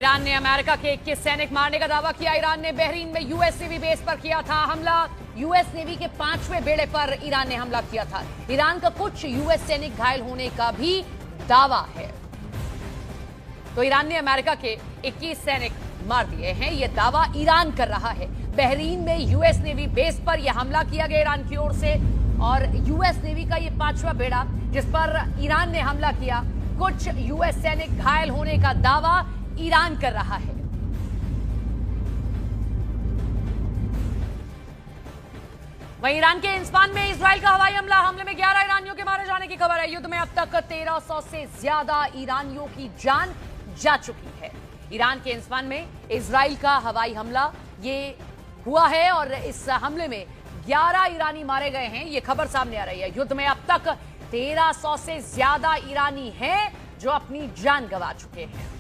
Iran ने America के 21 सैनिक मारने का दावा किया। ईरान ने बहरीन में यूएस नेवी बेस पर किया था हमला। यूएस नेवी के 5वें बेड़े पर ईरान ने हमला किया था। ईरान का कुछ यूएस सैनिक घायल होने का भी दावा है। तो ईरान ने अमेरिका के 21 सैनिक मार दिए हैं, यह दावा ईरान कर रहा है। बहरीन में यूएस नेवी बेस पर यह हमला किया गया ईरान की ओर से, और यूएस नेवी का यह 5वां बेड़ा जिस पर ईरान ने हमला किया, कुछ यूएस सैनिक घायल होने का दावा ईरान कर रहा है। वहीं ईरान के इंस्फान में इजराइल का हवाई हमले में 11 ईरानियों के मारे जाने की खबर है। युद्ध में अब तक 1300 से ज्यादा ईरानियों की जान जा चुकी है। ईरान के इंस्फान में इजराइल का हवाई हमला ये हुआ है और इस हमले में 11 ईरानी मारे गए हैं, ये खबर सामने आ रही है। युद्ध में अब तक 1300 से ज्यादा ईरानी हैं जो अपनी जान गंवा चुके हैं।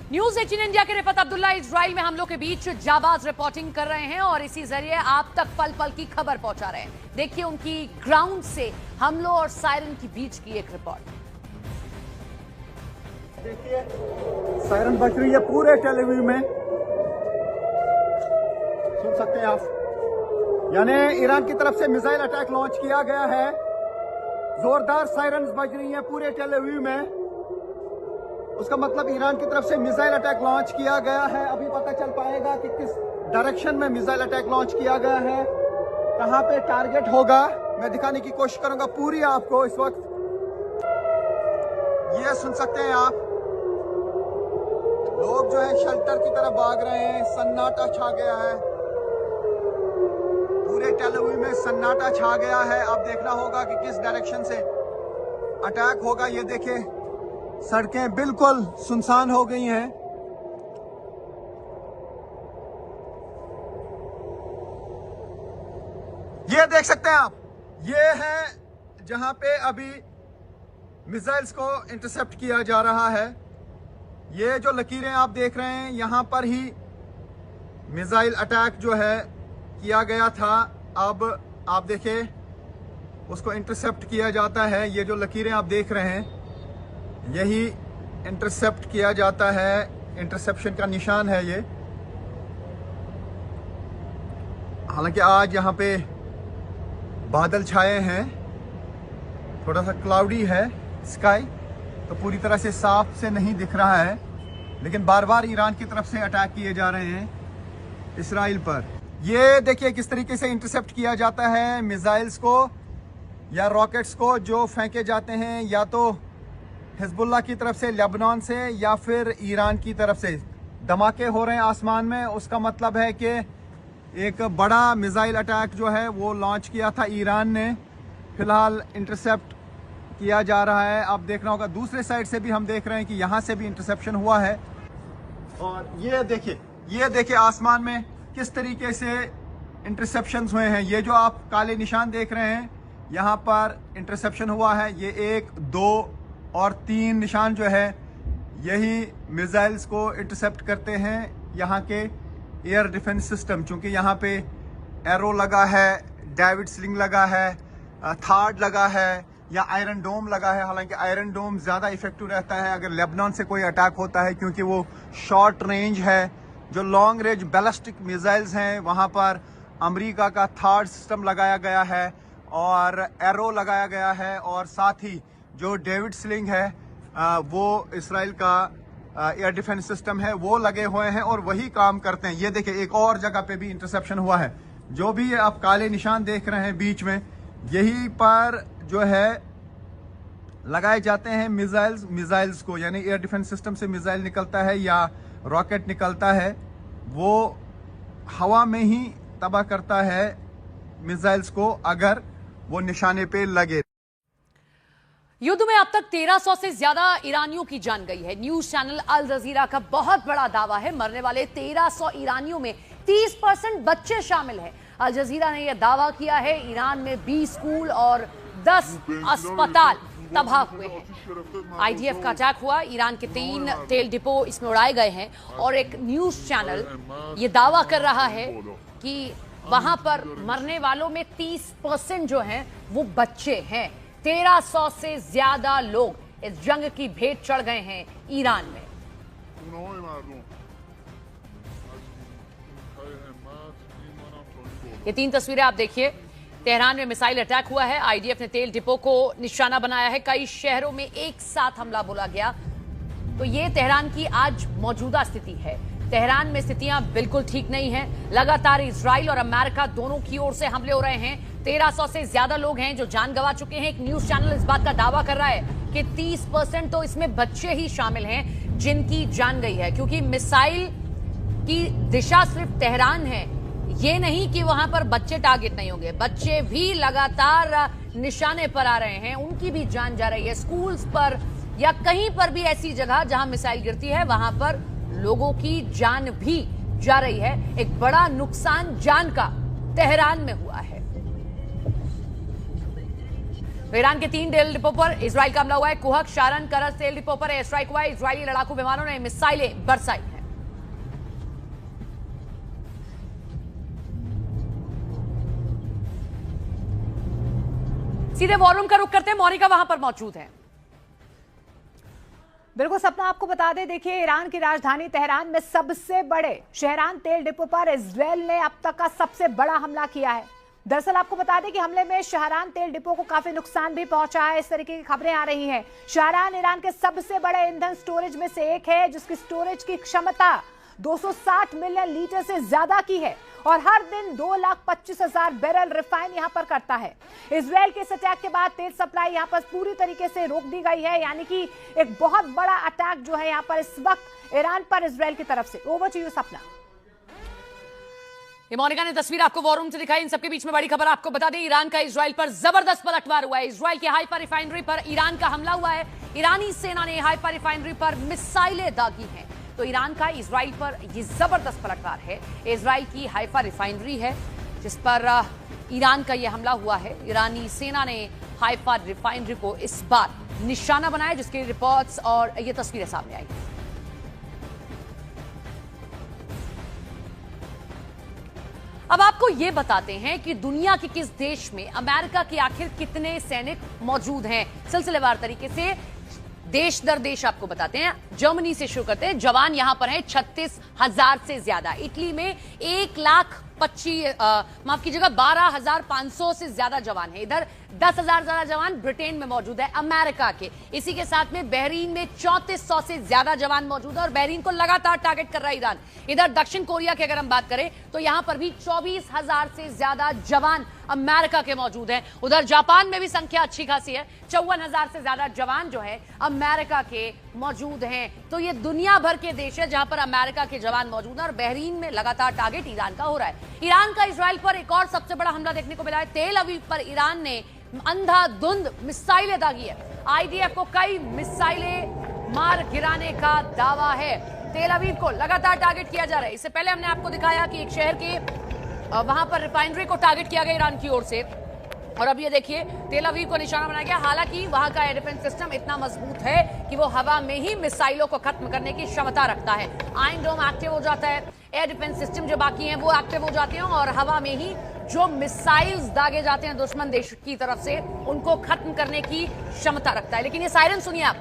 न्यूज 18 इंडिया के रिफत अब्दुल्ला इजराइल में हमलों के बीच जाबाज रिपोर्टिंग कर रहे हैं और इसी जरिए आप तक पल पल की खबर पहुंचा रहे हैं। देखिए उनकी ग्राउंड से हमलों और सायरन के बीच की एक रिपोर्ट। देखिए सायरन बज रही है पूरे टेल अवीव में, सुन सकते हैं आप। यानी ईरान की तरफ से मिसाइल अटैक लॉन्च किया गया है। जोरदार सायरन बज रही है पूरे टेल अवीव में। उसका मतलब ईरान की तरफ से मिसाइल अटैक लॉन्च किया गया है। अभी पता चल पाएगा कि किस डायरेक्शन में मिसाइल अटैक लॉन्च किया गया है, कहां पे टारगेट होगा। मैं दिखाने की कोशिश करूंगा पूरी आपको इस वक्त। ये सुन सकते हैं आप, लोग जो है शेल्टर की तरफ भाग रहे हैं। सन्नाटा छा गया है पूरे टेल अवीव में, सन्नाटा छा गया है। अब देखना होगा कि किस डायरेक्शन से अटैक होगा। ये देखिए सड़कें बिल्कुल सुनसान हो गई हैं। ये देख सकते हैं आप, ये है जहां पे अभी मिसाइल्स को इंटरसेप्ट किया जा रहा है। ये जो लकीरें आप देख रहे हैं, यहां पर ही मिसाइल अटैक जो है किया गया था। अब आप देखिए उसको इंटरसेप्ट किया जाता है। ये जो लकीरें आप देख रहे हैं, यही इंटरसेप्ट किया जाता है, इंटरसेप्शन का निशान है ये। हालांकि आज यहाँ पे बादल छाए हैं, थोड़ा सा क्लाउडी है स्काई, तो पूरी तरह से साफ से नहीं दिख रहा है, लेकिन बार बार ईरान की तरफ से अटैक किए जा रहे हैं इसराइल पर। ये देखिए किस तरीके से इंटरसेप्ट किया जाता है मिसाइल्स को या रॉकेट्स को जो फेंके जाते हैं, या तो हिजबुल्लाह की तरफ से, लेबनान से, या फिर ईरान की तरफ से। धमाके हो रहे हैं आसमान में, उसका मतलब है कि एक बड़ा मिसाइल अटैक जो है वो लॉन्च किया था ईरान ने। फिलहाल इंटरसेप्ट किया जा रहा है। अब देखना होगा दूसरे साइड से भी, हम देख रहे हैं कि यहाँ से भी इंटरसेप्शन हुआ है। और ये देखिए आसमान में किस तरीके से इंटरसेप्शंस हुए हैं। ये जो आप काले निशान देख रहे हैं, यहाँ पर इंटरसेप्शन हुआ है। ये 1, 2 और 3 निशान जो है, यही मिसाइल्स को इंटरसेप्ट करते हैं यहाँ के एयर डिफेंस सिस्टम। चूंकि यहाँ पे एरो लगा है, डेविड स्लिंग लगा है, थार्ड लगा है, या आयरन डोम लगा है। हालांकि आयरन डोम ज़्यादा इफेक्टिव रहता है अगर लेबनान से कोई अटैक होता है, क्योंकि वो शॉर्ट रेंज है। जो लॉन्ग रेंज बैलिस्टिक मिसाइल्स हैं, वहाँ पर अमेरिका का थार्ड सिस्टम लगाया गया है और एरो लगाया गया है, और साथ ही जो डेविड स्लिंग है वो इसराइल का एयर डिफेंस सिस्टम है, वो लगे हुए हैं और वही काम करते हैं। ये देखिए एक और जगह पे भी इंटरसेप्शन हुआ है। जो भी आप काले निशान देख रहे हैं बीच में, यही पर जो है लगाए जाते हैं मिसाइल्स को। यानी एयर डिफेंस सिस्टम से मिसाइल निकलता है या रॉकेट निकलता है, वो हवा में ही तबाह करता है मिसाइल्स को अगर वो निशाने पे लगे। युद्ध में अब तक 1300 से ज्यादा ईरानियों की जान गई है। न्यूज चैनल अल जजीरा का बहुत बड़ा दावा है, मरने वाले 1300 ईरानियों में 30% बच्चे शामिल हैं। अल जजीरा ने यह दावा किया है। ईरान में 20 स्कूल और 10 अस्पताल तबाह हुए हैं। आईडीएफ का अटैक हुआ, ईरान के 3 तेल डिपो इसमें उड़ाए गए हैं और एक न्यूज चैनल ये दावा कर रहा है कि वहां पर मरने वालों में 30% जो हैं वो बच्चे हैं। 1300 से ज्यादा लोग इस जंग की भेंट चढ़ गए हैं ईरान में। ये 3 तस्वीरें आप देखिए। तेहरान में मिसाइल अटैक हुआ है, आईडीएफ ने तेल डिपो को निशाना बनाया है, कई शहरों में एक साथ हमला बोला गया। तो ये तेहरान की आज मौजूदा स्थिति है। तेहरान में स्थितियां बिल्कुल ठीक नहीं हैं। लगातार इजराइल और अमेरिका दोनों की ओर से हमले हो रहे हैं। 1300 से ज्यादा लोग हैं जो जान गंवा चुके हैं। एक न्यूज चैनल इस बात का दावा कर रहा है कि 30% तो इसमें बच्चे ही शामिल हैं जिनकी जान गई है, क्योंकि मिसाइल की दिशा सिर्फ तेहरान है, ये नहीं कि वहां पर बच्चे टारगेट नहीं होंगे। बच्चे भी लगातार निशाने पर आ रहे हैं, उनकी भी जान जा रही है। स्कूल्स पर या कहीं पर भी ऐसी जगह जहां मिसाइल गिरती है वहां पर लोगों की जान भी जा रही है। एक बड़ा नुकसान जान का तेहरान में हुआ है। ईरान के 3 तेल डिपो पर इजराइल का हमला हुआ है। कुहक, शारन, करज तेल डिपो पर एयर स्ट्राइक हुआ है। इजरायली लड़ाकू विमानों ने मिसाइलें बरसाई हैं। सीधे वॉर रूम का रुख करते हैं, मोनिका वहां पर मौजूद है। बिल्कुल सपना, आपको बता दें, देखिए ईरान की राजधानी तेहरान में सबसे बड़े शहरान तेल डिपो पर इजराइल ने अब तक का सबसे बड़ा हमला किया है। दरअसल आपको बता दें कि हमले में शहरान तेल डिपो को काफी नुकसान भी पहुंचा है। इस तरीके की खबरें आ रही हैं। शहरान ईरान के सबसे बड़े ईंधन स्टोरेज में से एक है, जिसकी स्टोरेज की क्षमता 260 मिलियन लीटर से ज्यादा की है और हर दिन 2,25,000 बैरल रिफाइन यहां पर करता है। इजराइल के इस अटैक के बाद तेल सप्लाई यहां पर पूरी तरीके से रोक दी गई है, यानी कि एक बहुत बड़ा अटैक जो है यहां पर इस वक्त ईरान पर इजराइल की तरफ से। ओवर टू यू सपना। ये मोनिका ने तस्वीर आपको वॉर रूम से दिखाई। इन सबके बीच में बड़ी खबर आपको बता दें, ईरान का इजराइल पर जबरदस्त पलटवार हुआ है। इजराइल के हाइफा रिफाइनरी पर ईरान का हमला हुआ है। ईरानी सेना ने हाइफा रिफाइनरी पर मिसाइलें दागी हैं। तो ईरान का इजराइल पर ये जबरदस्त पलटवार है। इजराइल की हाइफा रिफाइनरी है जिस पर ईरान का ये हमला हुआ है। ईरानी सेना ने हाइफा रिफाइनरी को इस बार निशाना बनाया, जिसकी रिपोर्ट्स और ये तस्वीरें सामने आई। अब आपको ये बताते हैं कि दुनिया के किस देश में अमेरिका के आखिर कितने सैनिक मौजूद हैं। सिलसिलेवार तरीके से देश दर देश आपको बताते हैं। जर्मनी से शुरू करते हैं। जवान यहां पर हैं 36,000 से ज्यादा। इटली में 12,500 से ज्यादा जवान है। इधर 10,000 ज्यादा जवान ब्रिटेन में मौजूद है अमेरिका के। इसी के साथ में बहरीन में 3400 से ज्यादा जवान मौजूद है और बहरीन को लगातार टारगेट कर रहा है ईरान। इधर दक्षिण कोरिया की अगर हम बात करें तो यहां पर भी 24,000 से ज्यादा जवान अमेरिका के मौजूद हैं। उधर जापान में भी संख्या अच्छी खासी है, 54,000 से ज्यादा जवान जो है अमेरिका के मौजूद हैं। तो ये दुनिया भर के देश है जहां पर अमेरिका के जवान मौजूद हैं और बहरीन में लगातार टारगेट ईरान का हो रहा है। ईरान का इजराइल पर एक और सबसे बड़ा हमला देखने को मिला है। तेल अवीव पर ईरान ने अंधाधुंध मिसाइलें दागी है। आईडीएफ को कई मिसाइलें मार गिराने का दावा है। तेल अवीव को लगातार टारगेट किया जा रहा है। इससे पहले हमने आपको दिखाया कि एक शहर के वहां पर रिफाइनरी को टारगेट किया गया ईरान की ओर से, और अब ये देखिए तेल अवीव को निशाना बनाया गया। हालांकि वहां का एयर डिफेंस सिस्टम इतना मजबूत है कि वो हवा में ही मिसाइलों को खत्म करने की क्षमता रखता है। आयरन डोम एक्टिव हो जाता है, एयर डिफेंस सिस्टम जो बाकी हैं वो एक्टिव हो जाते हैं और हवा में ही जो मिसाइल्स दागे जाते हैं दुश्मन देश की तरफ से उनको खत्म करने की क्षमता रखता है। लेकिन ये सायरन सुनिए आप।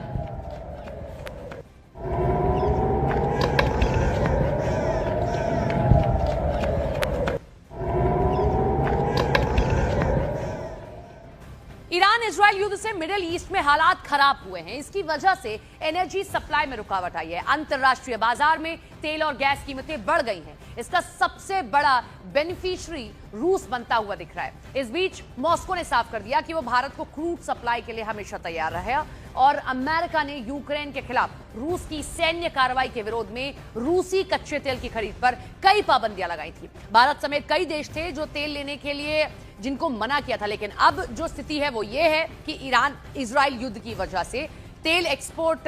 ईरान इजराइल युद्ध से मिडिल ईस्ट में हालात खराब हुए हैं। इसकी वजह से एनर्जी सप्लाई में रुकावट आई है। अंतर्राष्ट्रीय बाजार में तेल और गैस कीमतें बढ़ गई हैं। इसका सबसे बड़ा बेनिफिशियरी रूस बनता हुआ दिख रहा है। इस बीच मॉस्को ने साफ कर दिया कि वो भारत को क्रूड सप्लाई के लिए हमेशा तैयार रहा और अमेरिका ने यूक्रेन के खिलाफ रूस की सैन्य कार्रवाई के विरोध में रूसी कच्चे तेल की खरीद पर कई पाबंदियां लगाई थी। भारत समेत कई देश थे जो तेल लेने के लिए जिनको मना किया था। लेकिन अब जो स्थिति है वो ये है कि ईरान इजराइल युद्ध की वजह से तेल एक्सपोर्ट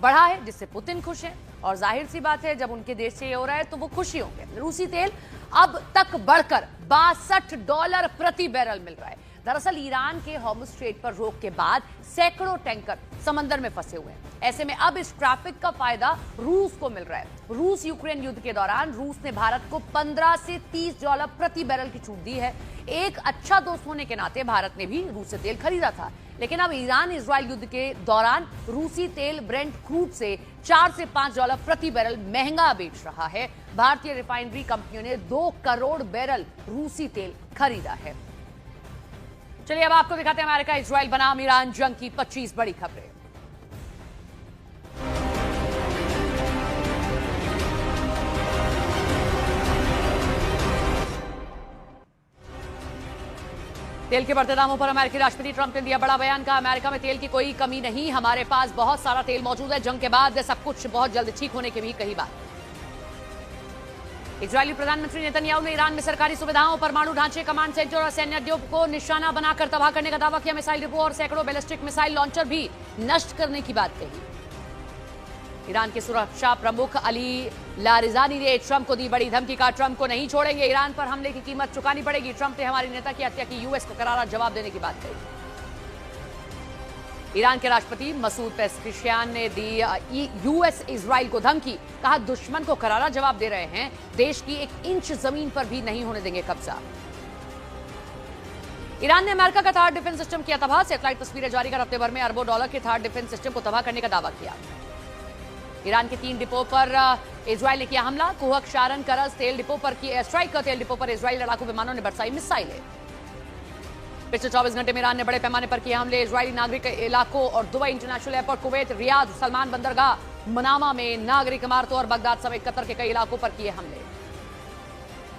बढ़ा है, जिससे पुतिन खुश हैं और जाहिर सी बात है जब उनके देश से ये हो रहा है तो वो खुश ही होंगे। रूसी तेल अब तक बढ़कर $62 प्रति बैरल मिल रहा है। दरअसल ईरान के हॉर्मुज़ स्ट्रेट पर रोक के बाद सैकड़ों टैंकर समंदर में फंसे हुए हैं। ऐसे में अब इस ट्रैफिक का फायदा रूस को मिल रहा है। रूस यूक्रेन युद्ध के दौरान रूस ने भारत को $15 से $30 प्रति बैरल की छूट दी है। एक अच्छा दोस्त होने के नाते भारत ने भी रूस से तेल खरीदा था, लेकिन अब ईरान इजराइल युद्ध के दौरान रूसी तेल ब्रेंट क्रूड से $4 से $5 प्रति बैरल महंगा बेच रहा है। भारतीय रिफाइनरी कंपनियों ने 2 करोड़ बैरल रूसी तेल खरीदा है। चलिए अब आपको दिखाते हैं अमेरिका इजराइल बनाम ईरान जंग की 25 बड़ी खबरें। तेल के बढ़ते दामों पर अमेरिकी राष्ट्रपति ट्रंप ने दिया बड़ा बयान। कहा, अमेरिका में तेल की कोई कमी नहीं, हमारे पास बहुत सारा तेल मौजूद है। जंग के बाद सब कुछ बहुत जल्द ठीक होने की भी कही बात। इजरायली प्रधानमंत्री नेतन्याहू ने ईरान में सरकारी सुविधाओं, परमाणु ढांचे, कमांड सेंटर और सैन्य अड्डों को निशाना बनाकर तबाह करने का दावा किया। मिसाइल डिपो और सैकड़ों बैलिस्टिक मिसाइल लॉन्चर भी नष्ट करने की बात कही। ईरान के सुरक्षा प्रमुख अली लारिजानी ने ट्रंप को दी बड़ी धमकी। कहा, ट्रंप को नहीं छोड़ेंगे, ईरान पर हमले की कीमत चुकानी पड़ेगी। ट्रंप ने हमारी नेता की हत्या की, यूएस को करारा जवाब देने की बात कही। ईरान के राष्ट्रपति मसूद पेज़ेश्कियान ने दी यूएस इजराइल को धमकी। कहा, दुश्मन को करारा जवाब दे रहे हैं, देश की 1 इंच जमीन पर भी नहीं होने देंगे कब्जा। ईरान ने अमेरिका का थार्ड डिफेंस सिस्टम किया तबाह। सैटेलाइट तस्वीरें जारी कर हफ्ते भर में अरबों डॉलर के थार्ड डिफेंस सिस्टम को तबाह करने का दावा किया। ईरान के 3 डिपो पर इजराइल ने किया हमला। कुहक, शारन, करज तेल डिपो पर की एयर स्ट्राइक। तेल डिपो पर इजराइली लड़ाकू विमानों ने बरसाई मिसाइलें। पिछले 24 घंटे में ईरान ने बड़े पैमाने पर किए हमले इजरायली नागरिक इलाकों और Dubai international airport, Kuwait, Riyadh, Salman बंदरगाह, मनामा में नागरिक इमारतों और बगदाद समेत कतर के कई इलाकों पर किए हमले।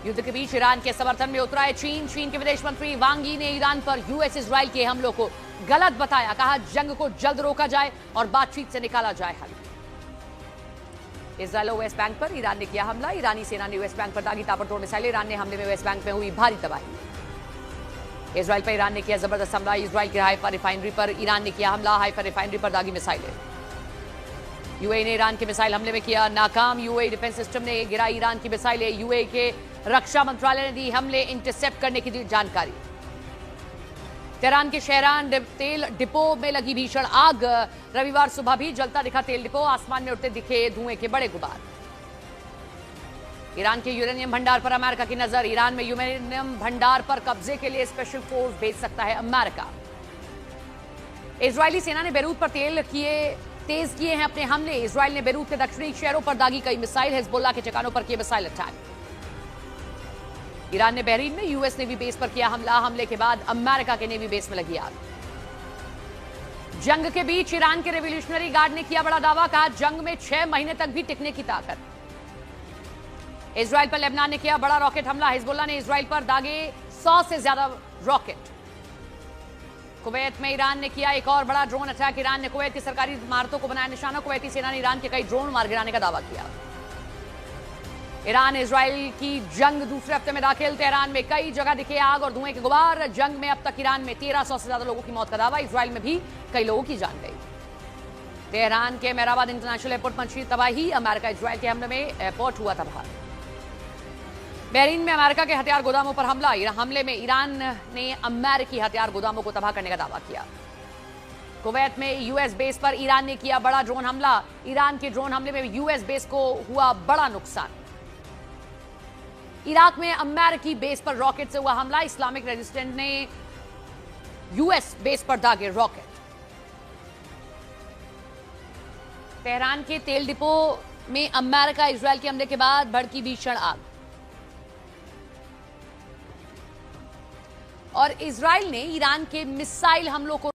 युद्ध के बीच ईरान के समर्थन में उतरा है चीन। चीन के विदेश मंत्री वांग यी ने ईरान पर यूएस इजराइल के हमलों को गलत बताया। कहा, जंग को जल्द रोका जाए और बातचीत से निकाला जाए हल। इजरायल वेस्ट बैंक पर ईरान ने किया हमला। ईरानी सेना ने वेस्ट बैंक पर दागी ताबड़तोड़ मिसाइलें। ईरान ने हमले में वेस्ट बैंक में हुई भारी तबाही। इजरायल पर ईरान ने किया जबरदस्त हमला। इजरायल की हाइफा रिफाइनरी पर ईरान ने किया हमला। हाइफा रिफाइनरी पर दागी मिसाइलें। यूएई ने ईरान के मिसाइल हमले में किया नाकाम। यूएई डिफेंस सिस्टम ने गिराई ईरान की मिसाइलें। यूएई के रक्षा मंत्रालय ने दी हमले इंटरसेप्ट करने की जानकारी। तेहरान के शहरान तेल डिपो में लगी भीषण आग। रविवार सुबह भी जलता दिखा तेल डिपो। आसमान में उड़ते दिखे धुएं के बड़े गुबार। ईरान के यूरेनियम भंडार पर अमेरिका की नजर। ईरान में यूरेनियम भंडार पर कब्जे के लिए स्पेशल फोर्स भेज सकता है अमेरिका। इजरायली सेना ने बेरूत पर तेज किए हैं अपने हमले। इजरायल ने बेरूत के दक्षिणी शहरों पर दागी कई मिसाइल। हिजबुल्लाह के ठिकानों पर किए मिसाइल अटैक। ईरान ने बहरीन में यूएस नेवी बेस पर किया हमला। हमले के बाद अमेरिका के नेवी बेस में लगी आग। जंग के बीच ईरान के रेवोल्यूशनरी गार्ड ने किया बड़ा दावा। कहा, जंग में 6 महीने तक भी टिकने की ताकत। इजरायल पर लेबनान ने किया बड़ा रॉकेट हमला। हिजबुल्लाह ने इजरायल पर दागे 100 से ज्यादा रॉकेट। कुवैत में ईरान ने किया एक और बड़ा ड्रोन अटैक। ईरान ने कुवैत की सरकारी इमारतों को बनाया निशाना। कुवैती सेना ने ईरान के कई ड्रोन मार गिराने का दावा किया। ईरान इजरायल की जंग दूसरे हफ्ते में दाखिल। तेहरान में कई जगह दिखे आग और धुएं के गुबार। जंग में अब तक ईरान में 1300 से ज्यादा लोगों की मौत का दावा। इजरायल में भी कई लोगों की जान गई। तेहरान के मेहराबाद इंटरनेशनल एयरपोर्ट पर मची तबाही। अमेरिका इजरायल के हमले में एयरपोर्ट हुआ तबाह। बहरीन में अमेरिका के हथियार गोदामों पर हमला। हमले में ईरान ने अमेरिकी हथियार गोदामों को तबाह करने का दावा किया। कुवैत में यूएस बेस पर ईरान ने किया बड़ा ड्रोन हमला। ईरान के ड्रोन हमले में यूएस बेस को हुआ बड़ा नुकसान। इराक में अमेरिकी बेस पर रॉकेट से हुआ हमला। इस्लामिक रेजिस्टेंट ने यूएस बेस पर दागे रॉकेट। तेहरान के तेल डिपो में अमेरिका इजरायल के हमले के बाद भड़की भीषण आग। और इजरायल ने ईरान के मिसाइल हमलों को